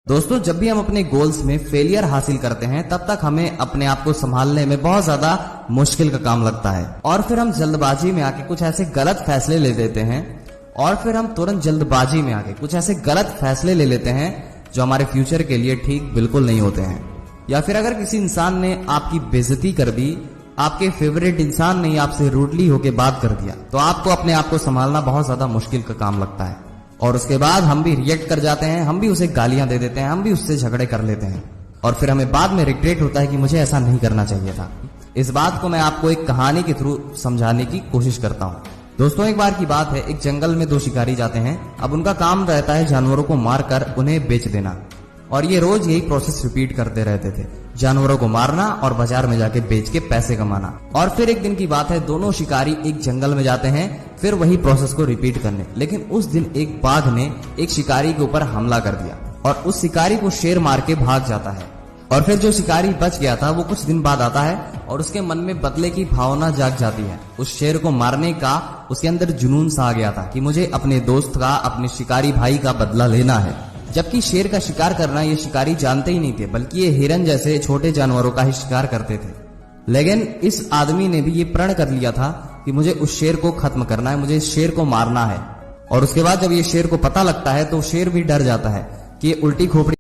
दोस्तों, जब भी हम अपने गोल्स में फेलियर हासिल करते हैं तब तक हमें अपने आप को संभालने में बहुत ज्यादा मुश्किल का काम लगता है और फिर हम जल्दबाजी में आके कुछ ऐसे गलत फैसले ले लेते हैं ले लेते हैं जो हमारे फ्यूचर के लिए ठीक बिल्कुल नहीं होते हैं। या फिर अगर किसी इंसान ने आपकी बेइज्जती कर दी, आपके फेवरेट इंसान ने आपसे रूडली होके बात कर दिया, तो आपको अपने आप को संभालना बहुत ज्यादा मुश्किल का काम लगता है और उसके बाद हम भी रिएक्ट कर जाते हैं, हम भी उसे गालियां दे देते हैं, हम भी उससे झगड़े कर लेते हैं और फिर हमें बाद में रिग्रेट होता है कि मुझे ऐसा नहीं करना चाहिए था। इस बात को मैं आपको एक कहानी के थ्रू समझाने की कोशिश करता हूँ। दोस्तों, एक बार की बात है, एक जंगल में दो शिकारी जाते हैं। अब उनका काम रहता है जानवरों को मारकर उन्हें बेच देना और ये रोज यही प्रोसेस रिपीट करते रहते थे, जानवरों को मारना और बाजार में जाके बेच के पैसे कमाना। और फिर एक दिन की बात है, दोनों शिकारी एक जंगल में जाते हैं फिर वही प्रोसेस को रिपीट करने। लेकिन उस दिन एक बाघ ने एक शिकारी के ऊपर हमला कर दिया और उस शिकारी को शेर मार के भाग जाता है। और फिर जो शिकारी बच गया था वो कुछ दिन बाद आता है और उसके मन में बदले की भावना जाग जाती है। उस शेर को मारने का उसके अंदर जुनून सा आ गया था कि मुझे अपने दोस्त का, अपने शिकारी भाई का बदला लेना है। जबकि शेर का शिकार करना ये शिकारी जानते ही नहीं थे, बल्कि ये हिरन जैसे छोटे जानवरों का ही शिकार करते थे। लेकिन इस आदमी ने भी ये प्रण कर लिया था कि मुझे उस शेर को खत्म करना है, मुझे इस शेर को मारना है। और उसके बाद जब ये शेर को पता लगता है तो शेर भी डर जाता है कि ये उल्टी खोपड़ी